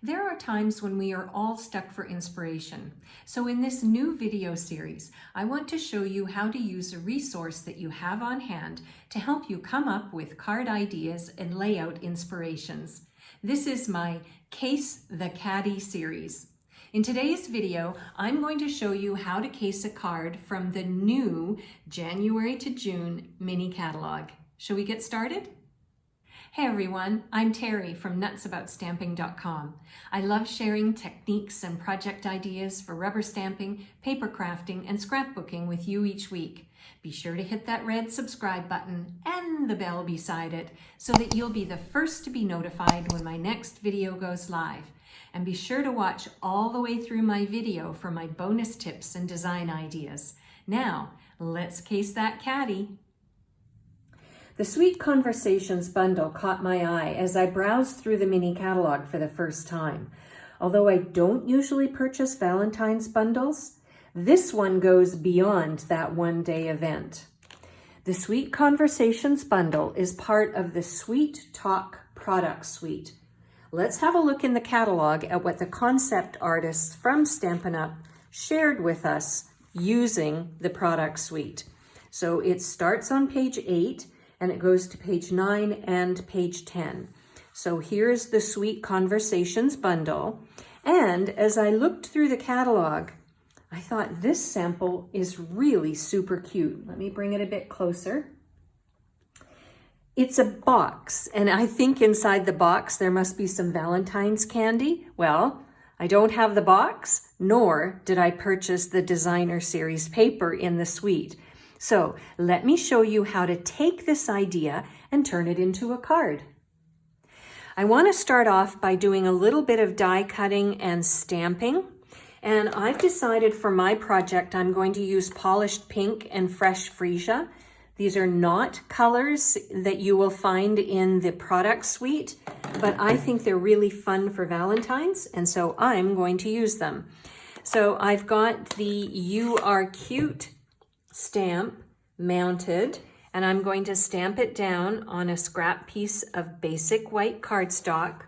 There are times when we are all stuck for inspiration. So in this new video series, I want to show you how to use a resource that you have on hand to help you come up with card ideas and layout inspirations. This is my Case the Catty series. In today's video, I'm going to show you how to case a card from the new January to June mini catalog. Shall we get started? Hey everyone, I'm Terry from nutsaboutsstamping.com. I love sharing techniques and project ideas for rubber stamping, paper crafting, and scrapbooking with you each week. Be sure to hit that red subscribe button and the bell beside it so that you'll be the first to be notified when my next video goes live. And be sure to watch all the way through my video for my bonus tips and design ideas. Now, let's case that catty. The Sweet Conversations bundle caught my eye as I browsed through the mini catalog for the first time. Although I don't usually purchase Valentine's bundles, this one goes beyond that one-day event. The Sweet Conversations bundle is part of the Sweet Talk product suite. Let's have a look in the catalog at what the concept artists from Stampin' Up! Shared with us using the product suite. So it starts on page 8 and it goes to page 9 and page 10. So here's the Sweet Conversations bundle. And as I looked through the catalog, I thought this sample is really super cute. Let me bring it a bit closer. It's a box, and I think inside the box there must be some Valentine's candy. Well, I don't have the box, nor did I purchase the designer series paper in the suite. So let me show you how to take this idea and turn it into a card. I want to start off by doing a little bit of die cutting and stamping. And I've decided for my project I'm going to use polished pink and fresh freesia. These are not colors that you will find in the product suite, but I think they're really fun for Valentine's, and so I'm going to use them. So I've got the You Are Cute stamp mounted, and I'm going to stamp it down on a scrap piece of basic white cardstock.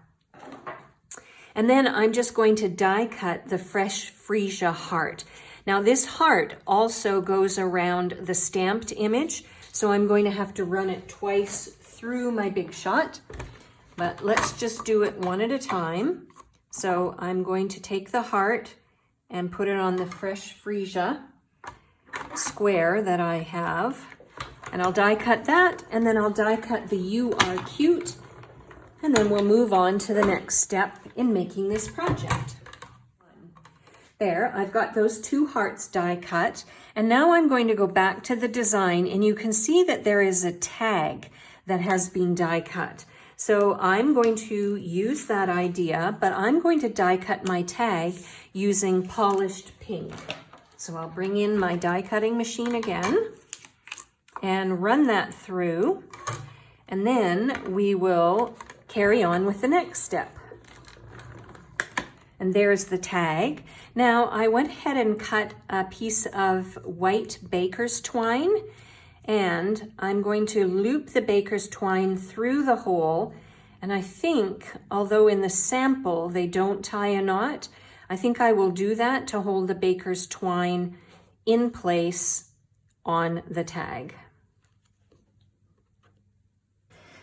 And then I'm just going to die cut the fresh freesia heart. Now this heart also goes around the stamped image, so I'm going to have to run it twice through my big shot, but let's just do it one at a time. So I'm going to take the heart and put it on the fresh freesia square that I have, and I'll die cut that, and then I'll die cut the You Are Cute, and then we'll move on to the next step in making this project. There, I've got those two hearts die cut, and now I'm going to go back to the design, and you can see that there is a tag that has been die cut. So I'm going to use that idea, but I'm going to die cut my tag using polished pink. So I'll bring in my die cutting machine again and run that through, and then we will carry on with the next step. And there's the tag. Now I went ahead and cut a piece of white baker's twine, and I'm going to loop the baker's twine through the hole. And I think, although in the sample they don't tie a knot, I think I will do that to hold the baker's twine in place on the tag.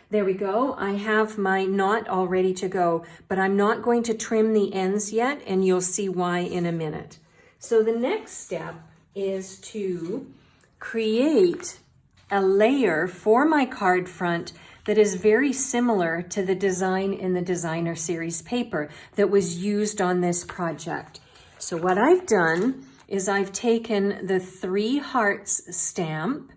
There we go. I have my knot all ready to go, but I'm not going to trim the ends yet, and you'll see why in a minute. So the next step is to create a layer for my card front that is very similar to the design in the designer series paper that was used on this project. So what I've done is I've taken the 3 hearts stamp,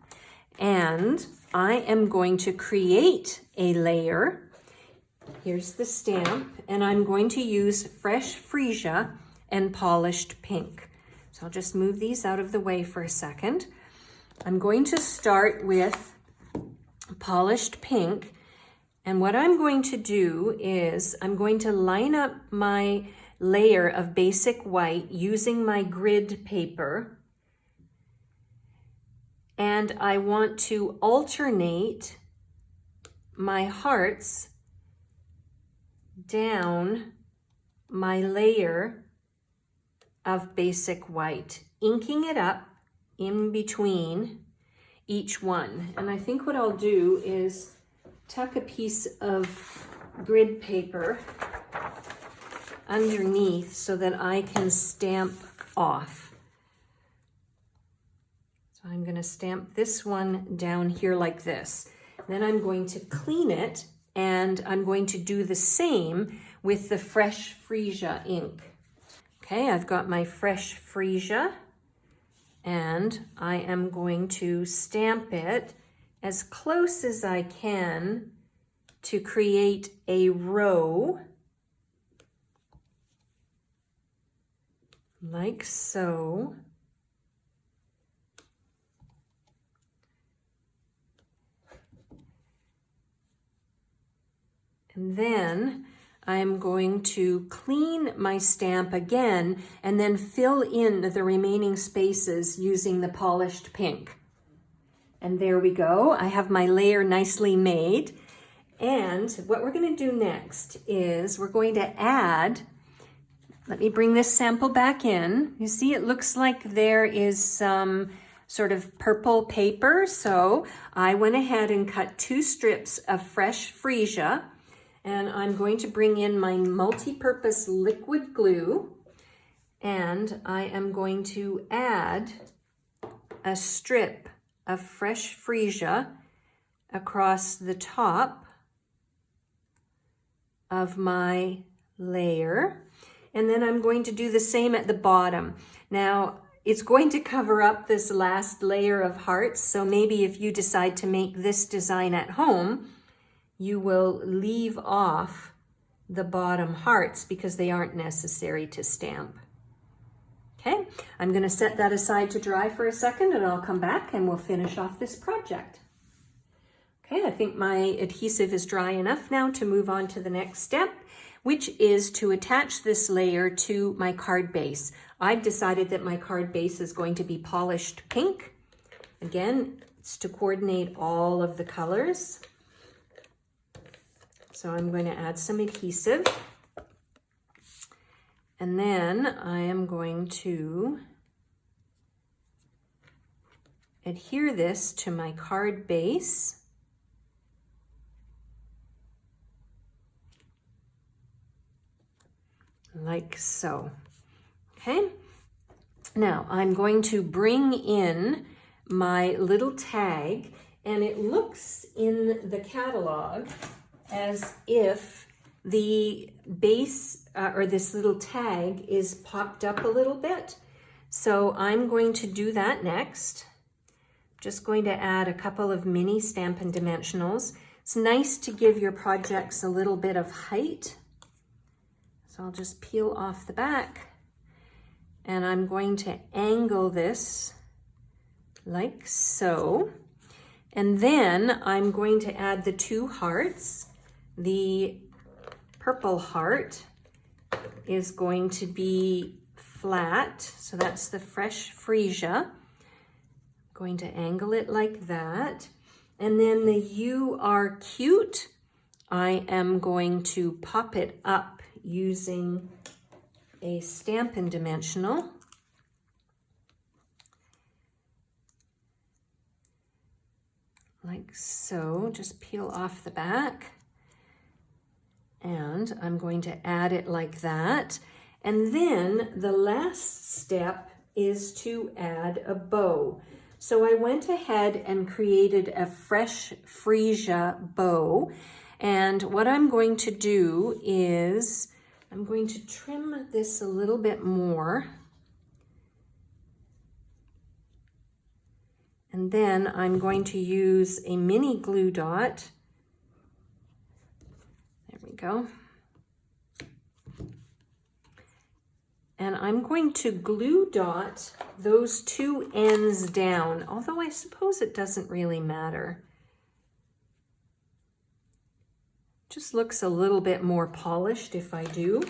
and I am going to create a layer. Here's the stamp, and I'm going to use fresh freesia and polished pink. So I'll just move these out of the way for a second. I'm going to start with polished pink, and what I'm going to do is I'm going to line up my layer of basic white using my grid paper, and I want to alternate my hearts down my layer of basic white, inking it up in between each one. And I think what I'll do is tuck a piece of grid paper underneath so that I can stamp off. So I'm going to stamp this one down here like this. Then I'm going to clean it, and I'm going to do the same with the fresh Freesia ink. Okay, I've got my fresh Freesia, and I am going to stamp it as close as I can to create a row, like so. And then I'm going to clean my stamp again and then fill in the remaining spaces using the polished pink. And there we go. I have my layer nicely made. And what we're going to do next is we're going to add, let me bring this sample back in. You see, it looks like there is some sort of purple paper. So I went ahead and cut 2 strips of fresh Freesia. And I'm going to bring in my multi-purpose liquid glue, and I am going to add a strip of fresh Freesia across the top of my layer. And then I'm going to do the same at the bottom. Now, it's going to cover up this last layer of hearts, so maybe if you decide to make this design at home, you will leave off the bottom hearts because they aren't necessary to stamp. Okay, I'm going to set that aside to dry for a second, and I'll come back and we'll finish off this project. Okay, I think my adhesive is dry enough now to move on to the next step, which is to attach this layer to my card base. I've decided that my card base is going to be polished pink. Again, it's to coordinate all of the colors. So I'm going to add some adhesive, and then I am going to adhere this to my card base. Like so. Okay. Now I'm going to bring in my little tag, and it looks in the catalog as if the base or this little tag is popped up a little bit. So I'm going to do that next. Just going to add a couple of mini Stampin' Dimensionals. It's nice to give your projects a little bit of height. So I'll just peel off the back, and I'm going to angle this like so. And then I'm going to add the 2 hearts. The purple heart is going to be flat, so that's the fresh Freesia. I'm going to angle it like that. And then the "You Are Cute," I am going to pop it up using a Stampin' Dimensional. Like so, just peel off the back. And I'm going to add it like that. And then the last step is to add a bow. So I went ahead and created a fresh Freesia bow. And what I'm going to do is I'm going to trim this a little bit more. And then I'm going to use a mini glue dot. Go. And I'm going to glue dot those 2 ends down, although I suppose it doesn't really matter. Just looks a little bit more polished if I do.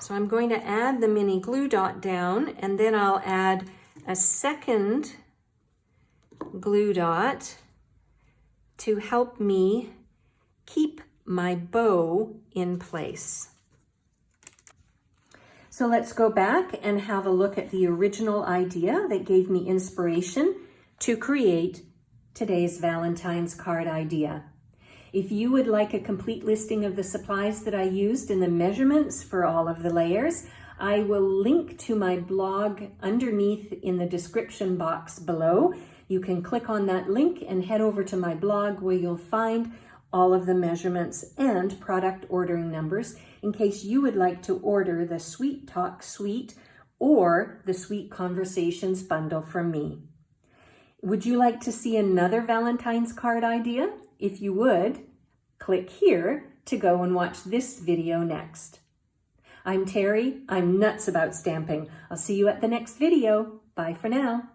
So I'm going to add the mini glue dot down, and then I'll add a second glue dot to help me keep my bow in place. So let's go back and have a look at the original idea that gave me inspiration to create today's Valentine's card idea. If you would like a complete listing of the supplies that I used and the measurements for all of the layers, I will link to my blog underneath in the description box below. You can click on that link and head over to my blog where you'll find all of the measurements and product ordering numbers in case you would like to order the Sweet Talk Suite or the Sweet Conversations bundle from me. Would you like to see another Valentine's card idea? If you would, click here to go and watch this video next. I'm Terry. I'm nuts about stamping. I'll see you at the next video. Bye for now.